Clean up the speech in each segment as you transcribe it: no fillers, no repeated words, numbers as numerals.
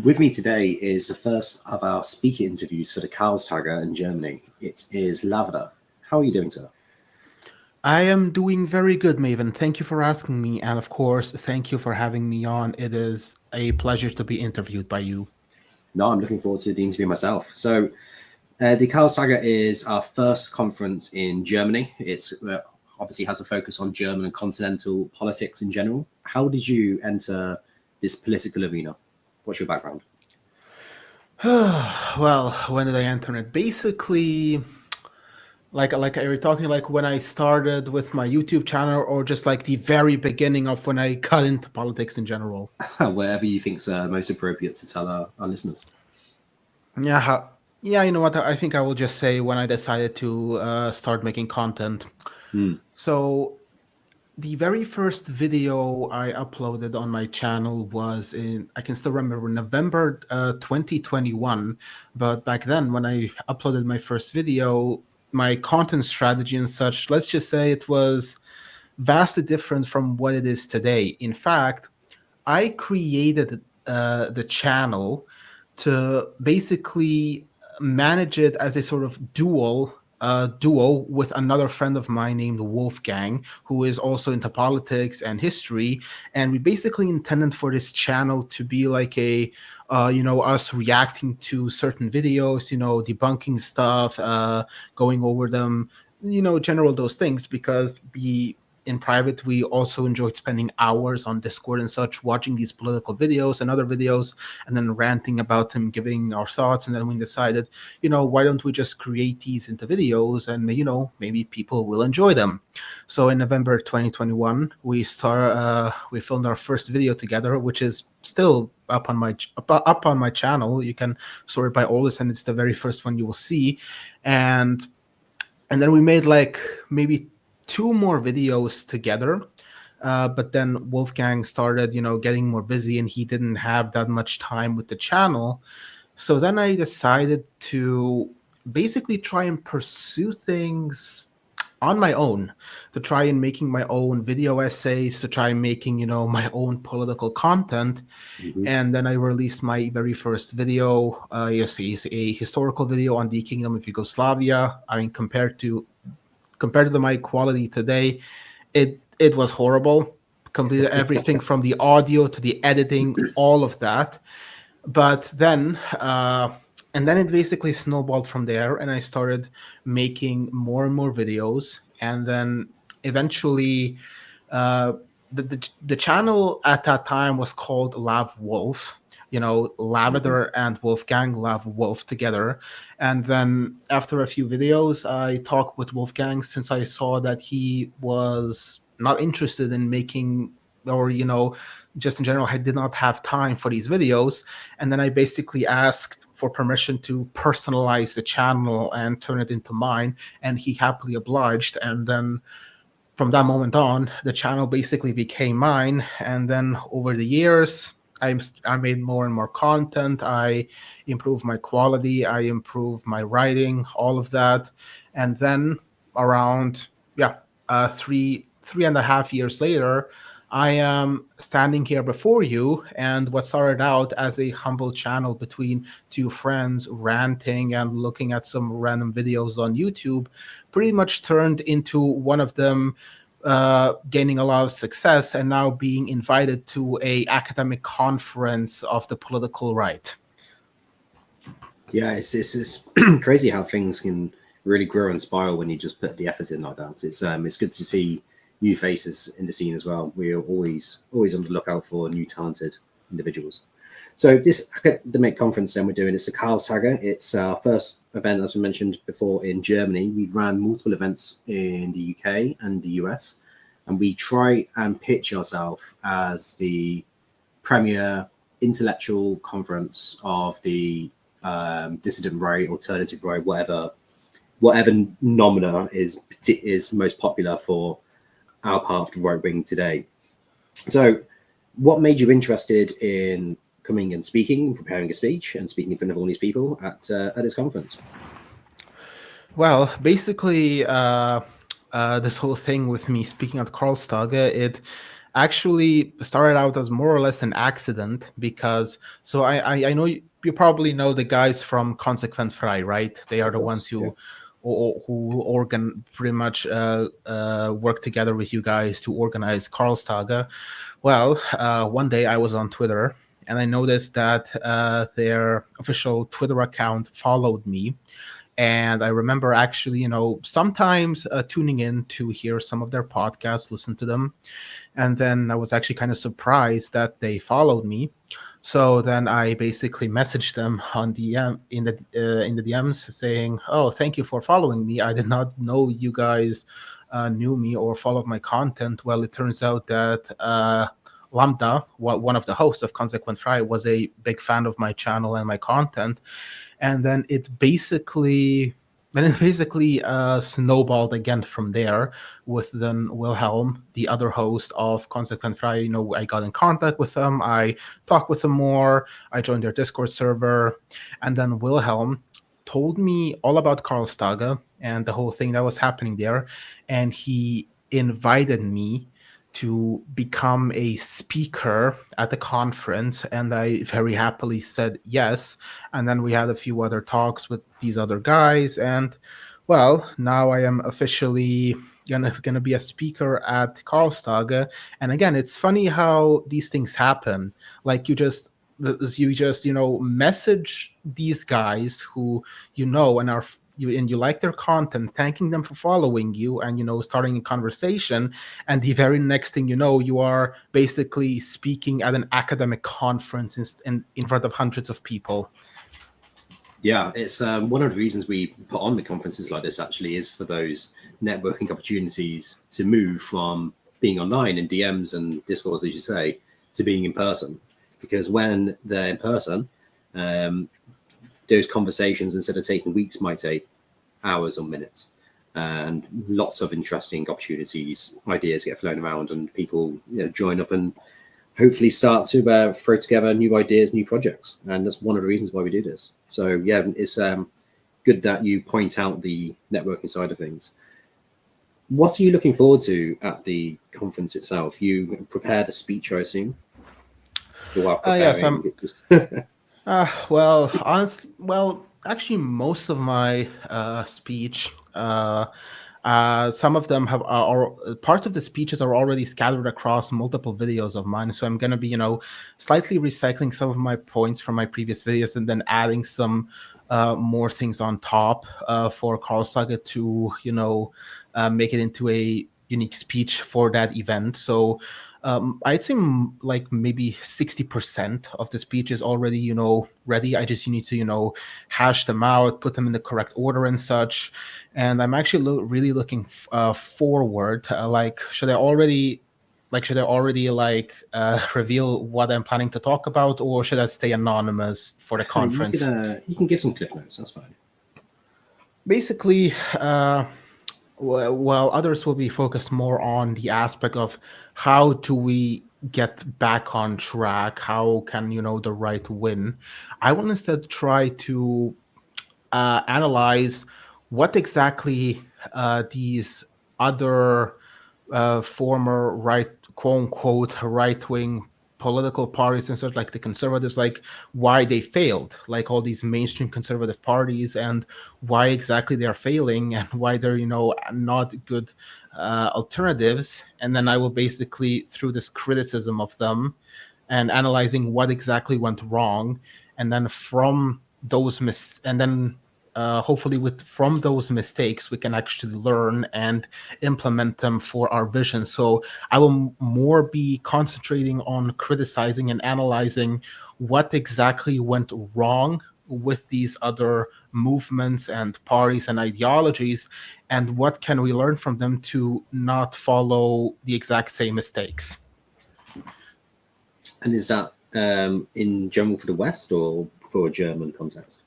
With me today is the first of our speaker interviews for the Karlstage in Germany. It is Lavader. How are you doing, sir? I am doing very good, Maven. Thank you for asking me. And of course, thank you for having me on. It is a pleasure to be interviewed by you. No, I'm looking forward to the interview myself. The Karlstage is our first conference in Germany. It's obviously has a focus on German and continental politics in general. How did you enter this political arena? What's your background? Well, when did I enter it? Basically, like are you talking like when I started with my YouTube channel, or just like the very beginning of when I got into politics in general? Wherever you think's most appropriate to tell our listeners. Yeah, yeah. You know what? I think I will just say when I decided to start making content. Hmm. So the very first video I uploaded on my channel was I can still remember, November 2021. But back then, when I uploaded my first video, my content strategy and such, let's just say it was vastly different from what it is today. In fact, I created the channel to basically manage it as a sort of duo with another friend of mine named Wolfgang, who is also into politics and history. And we basically intended for this channel to be like us reacting to certain videos, debunking stuff, going over them, general those things, because in private, we also enjoyed spending hours on Discord and such, watching these political videos and other videos, and then ranting about them, giving our thoughts. And then we decided, why don't we just create these into videos, and maybe people will enjoy them. So in November 2021, we filmed our first video together, which is still up on my channel. You can sort it by oldest, and it's the very first one you will see. And then we made like maybe two more videos together. But then Wolfgang started, getting more busy, and he didn't have that much time with the channel. So then I decided to basically try and pursue things on my own, to try and making my own video essays, to try and making, my own political content. Mm-hmm. And then I released my very first video. Yes, it's a historical video on the Kingdom of Yugoslavia. I mean, compared to the mic quality today, it was horrible. Completely everything from the audio to the editing, all of that. But then, and then it basically snowballed from there, and I started making more and more videos, and then eventually, uh, the channel at that time was called Lav Wolf. Mm-hmm. Lavader and Wolfgang Lav Wolf together. And then after a few videos, I talked with Wolfgang, since I saw that he was not interested in making, or just in general, I did not have time for these videos. And then I basically asked for permission to personalize the channel and turn it into mine, and he happily obliged. And then from that moment on, the channel basically became mine. And then over the years, I made more and more content. I improved my quality. I improved my writing, all of that. And then around, yeah, 3.5 years later, I am standing here before you. And what started out as a humble channel between two friends ranting and looking at some random videos on YouTube pretty much turned into one of them gaining a lot of success, and now being invited to a academic conference of the political right. Yeah, it's crazy how things can really grow and spiral when you just put the effort in like that. It's good to see new faces in the scene as well. We're always on the lookout for new talented individuals. So this academic conference then we're doing, it's the Karlstage. It's our first event, as we mentioned before, in Germany. We've ran multiple events in the UK and the US, and we try and pitch ourselves as the premier intellectual conference of the dissident right, alternative right, whatever nomina is most popular for our part of the right wing today. So, what made you interested in coming and speaking, preparing a speech, and speaking in front of all these people at this conference? Well, basically, this whole thing with me speaking at Karlstage, actually started out as more or less an accident because I know you probably know the guys from Consequent Fry, right? They are Of the ones course, yeah. who pretty much work together with you guys to organize Karlstage. Well, one day I was on Twitter and I noticed that their official Twitter account followed me. And I remember actually, sometimes tuning in to hear some of their podcasts, listen to them. And then I was actually kind of surprised that they followed me. So then I basically messaged them on DM in the DMs saying, "Oh, thank you for following me. I did not know you guys knew me or followed my content." Well, it turns out that Lambda, one of the hosts of Consequent Fry, was a big fan of my channel and my content, and then it basically snowballed again from there with then Wilhelm, the other host of Consequent Fry. I got in contact with them, I talked with them more, I joined their Discord server, and then Wilhelm told me all about Karlstage and the whole thing that was happening there, and he invited me to become a speaker at the conference, and I very happily said yes. And then we had a few other talks with these other guys, and well, now I am officially gonna be a speaker at Karlstage. And again, it's funny how these things happen. Like you just message these guys who and are you like their content, thanking them for following you, and starting a conversation, and the very next thing you know, you are basically speaking at an academic conference in front of hundreds of people. Yeah, it's one of the reasons we put on the conferences like this actually is for those networking opportunities to move from being online in DMs and Discords, as you say, to being in person. Because when they're in person, those conversations, instead of taking weeks, might take hours or minutes. And lots of interesting opportunities, ideas get flown around, and people join up and hopefully start to throw together new ideas, new projects. And that's one of the reasons why we do this. So yeah, it's good that you point out the networking side of things. What are you looking forward to at the conference itself? You prepared a speech, I assume? While Yes, preparing. actually, most of my speech, some of them part of the speeches are already scattered across multiple videos of mine. So I'm going to be, slightly recycling some of my points from my previous videos and then adding some more things on top for Karlstage to, make it into a unique speech for that event. So I'd say like maybe 60% of the speech is already, ready. I just need to, hash them out, put them in the correct order and such. And I'm actually really looking forward. Should I already reveal what I'm planning to talk about, or should I stay anonymous for the conference? You can give some cliff notes. That's fine. Basically, while others will be focused more on the aspect of how do we get back on track, how can the right win, I will instead try to analyze what exactly these other former quote unquote right wing political parties and such, like the conservatives, like why they failed, like all these mainstream conservative parties, and why exactly they're failing and why they're not good alternatives. And then I will basically, through this criticism of them and analyzing what exactly went wrong, and then from those hopefully from those mistakes we can actually learn and implement them for our vision. So I will more be concentrating on criticizing and analyzing what exactly went wrong with these other movements and parties and ideologies, and what can we learn from them to not follow the exact same mistakes. And is that in general for the West or for a German context?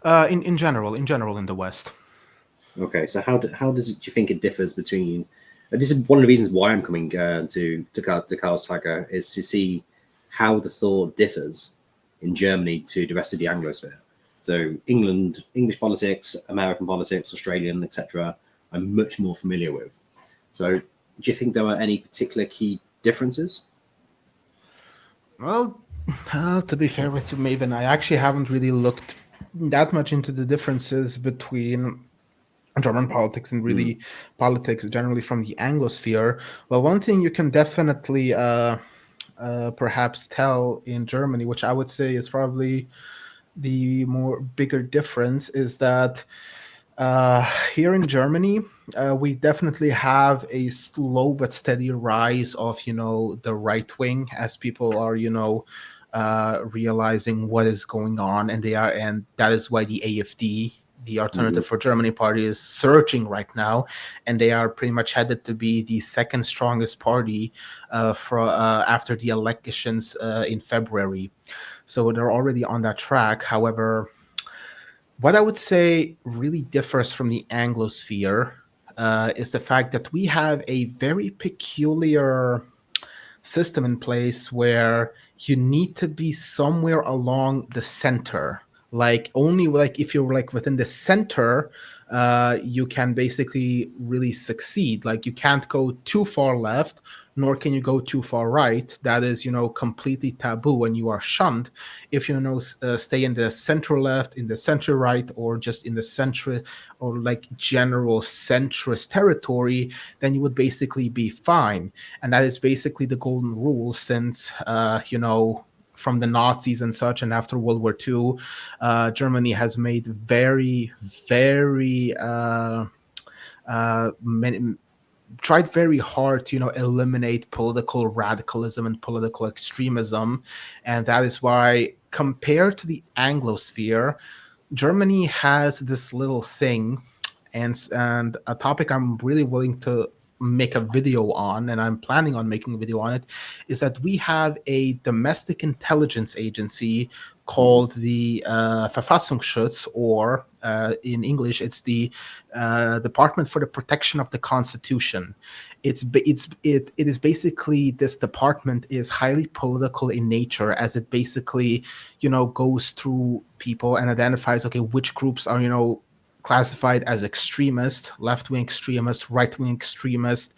In general in the West. Okay, so how do you think it differs between? This is one of the reasons why I'm coming to Karlstage, is to see how the thought differs in Germany to the rest of the anglosphere. So England, English politics, American politics, Australian, etc. I'm much more familiar with. So do you think there are any particular key differences? Well, to be fair with you, Maven, I actually haven't really looked that much into the differences between German politics and really politics generally from the Anglosphere. Well, one thing you can definitely perhaps tell in Germany, which I would say is probably the more bigger difference, is that here in Germany, we definitely have a slow but steady rise of, the right wing as people are, realizing what is going on, and that is why the AfD, the Mm-hmm. Alternative for Germany party, is surging right now, and they are pretty much headed to be the second strongest party after the elections in February. So they're already on that track. However, what I would say really differs from the Anglosphere is the fact that we have a very peculiar system in place where you need to be somewhere along the center. Like only like if you're like within the center, you can basically really succeed. Like you can't go too far left, nor can you go too far right. That is, completely taboo, and you are shunned if stay in the center left, in the center right, or just in the center or like general centrist territory. Then you would basically be fine, and that is basically the golden rule since from the Nazis and such, and after World War II, Germany has made very, very many, tried very hard to eliminate political radicalism and political extremism, and that is why, compared to the Anglosphere, Germany has this little thing, and a topic I'm really willing to make a video on, and I'm planning on making a video on it, is that we have a domestic intelligence agency called the Verfassungsschutz, or in English, it's the Department for the Protection of the Constitution. It is basically, this department is highly political in nature, as it basically goes through people and identifies, okay, which groups are classified as extremist, left-wing extremist, right-wing extremist,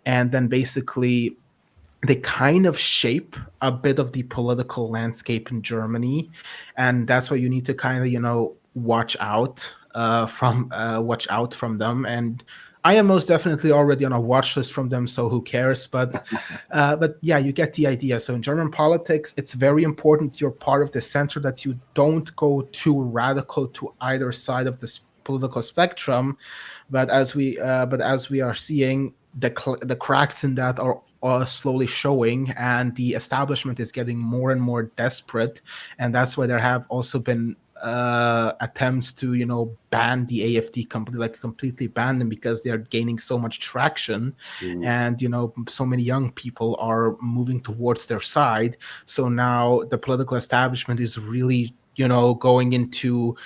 and then basically they kind of shape a bit of the political landscape in Germany, and that's why you need to kind of watch out from them. And I am most definitely already on a watch list from them, so who cares? But yeah, you get the idea. So in German politics, it's very important you're part of the center, that you don't go too radical to either side of this political spectrum. But as we are seeing, the cracks in that are slowly showing, and the establishment is getting more and more desperate, and that's why there have also been attempts to ban the AfD company, like completely ban them, because they're gaining so much traction, and so many young people are moving towards their side. So now the political establishment is really going into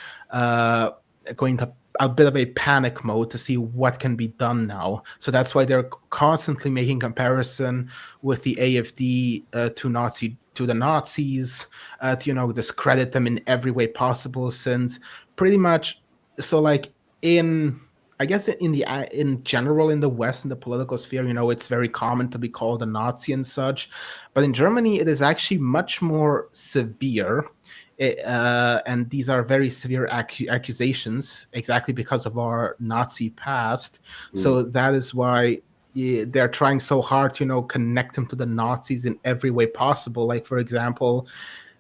going to a bit of a panic mode to see what can be done now. So that's why they're constantly making comparison with the AfD to the Nazis, to discredit them in every way possible. Since pretty much, so like I guess in general in the West, in the political sphere, it's very common to be called a Nazi and such, but in Germany it is actually much more severe. And these are very severe accusations, exactly because of our Nazi past. So that is why they're trying so hard to connect them to the Nazis in every way possible. Like, for example,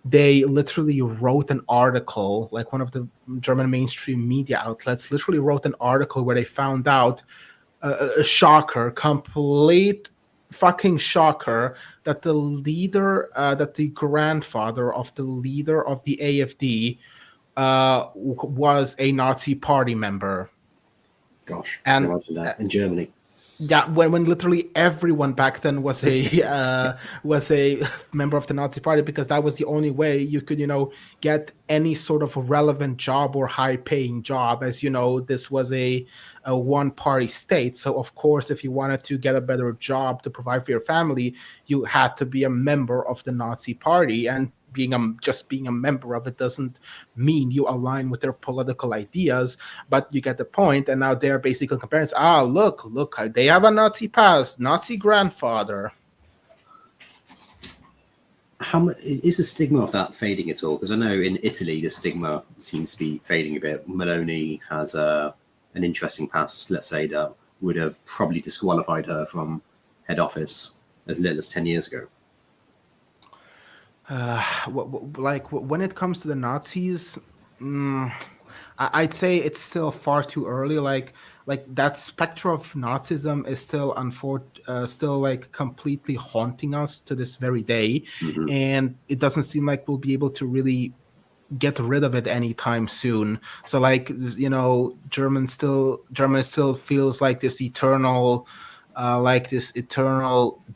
they literally wrote an article, like one of the German mainstream media outlets literally wrote an article where they found out a shocker, complete fucking shocker, that the grandfather of the leader of the AfD was a Nazi party member. Gosh, And imagine that in Germany. yeah, when literally everyone back then was a member of the Nazi party, because that was the only way you could get any sort of relevant job or high paying job, as this was a one party state. So of course, if you wanted to get a better job to provide for your family, you had to be a member of the Nazi party. And just being a member of it doesn't mean you align with their political ideas, but you get the point. And now they're basically comparing, look, they have a Nazi past, Nazi grandfather. how much is the stigma of that fading at all? Because I know in Italy the stigma seems to be fading a bit. Meloni has an interesting past, let's say, that would have probably disqualified her from head office as little as 10 years ago. When it comes to the Nazis, I'd say it's still far too early. Like that specter of Nazism is still still like completely haunting us to this very day, and it doesn't seem like we'll be able to really get rid of it anytime soon. So like Germany still feels like this eternal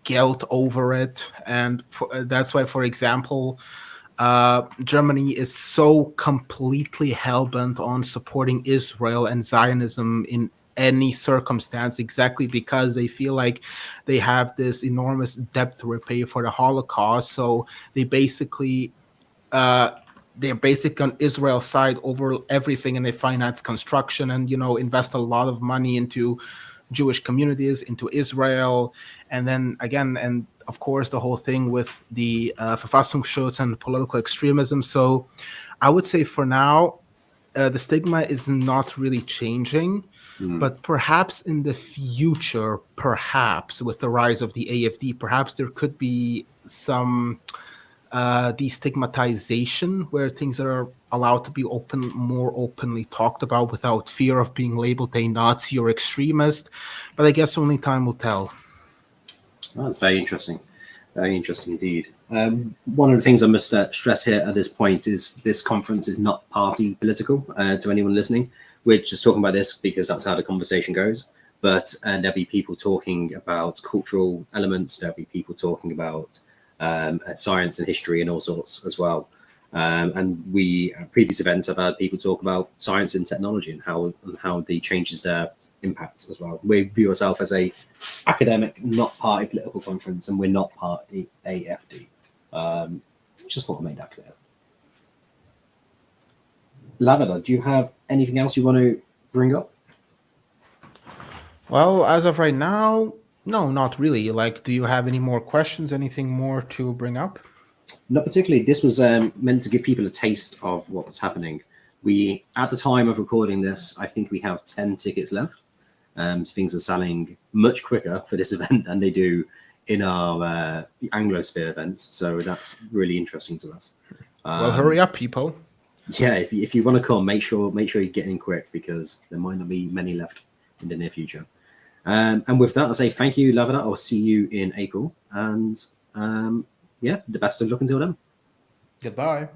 guilt over it, and that's why, for example, Germany is so completely hell-bent on supporting Israel and Zionism in any circumstance, exactly because they feel like they have this enormous debt to repay for the Holocaust. So they basically they're basically on Israel's side over everything, and they finance construction and invest a lot of money into Jewish communities, into Israel, and then again, and of course, the whole thing with the Verfassungsschutz and political extremism. So I would say for now, the stigma is not really changing, but perhaps in the future, perhaps with the rise of the AfD, perhaps there could be some destigmatization where things are allowed to be more openly talked about without fear of being labeled a Nazi or extremist. But I guess only time will tell. Oh, that's very interesting. Very interesting indeed. One of the things I must stress here at this point is this conference is not party political to anyone listening. We're just talking about this because that's how the conversation goes. But there'll be people talking about cultural elements. There'll be people talking about science and history and all sorts as well. And we, at previous events, have had people talk about science and technology and how the changes there impacts as well. We view ourselves as a academic, not party political conference, and we're not party AFD. Just thought I made that clear. Lavader, do you have anything else you want to bring up? Well, as of right now, no, not really. Like, do you have any more questions? Anything more to bring up? Not particularly. This was meant to give people a taste of what's happening. We, at the time of recording this, I think we have 10 tickets left. Things are selling much quicker for this event than they do in our anglosphere events. So that's really interesting to us. Well, hurry up, people. Yeah, if you want to come, make sure you get in quick because there might not be many left in the near future. And with that, I'll say thank you, Lavader. I'll see you in April. And yeah, the best of luck until then. Goodbye.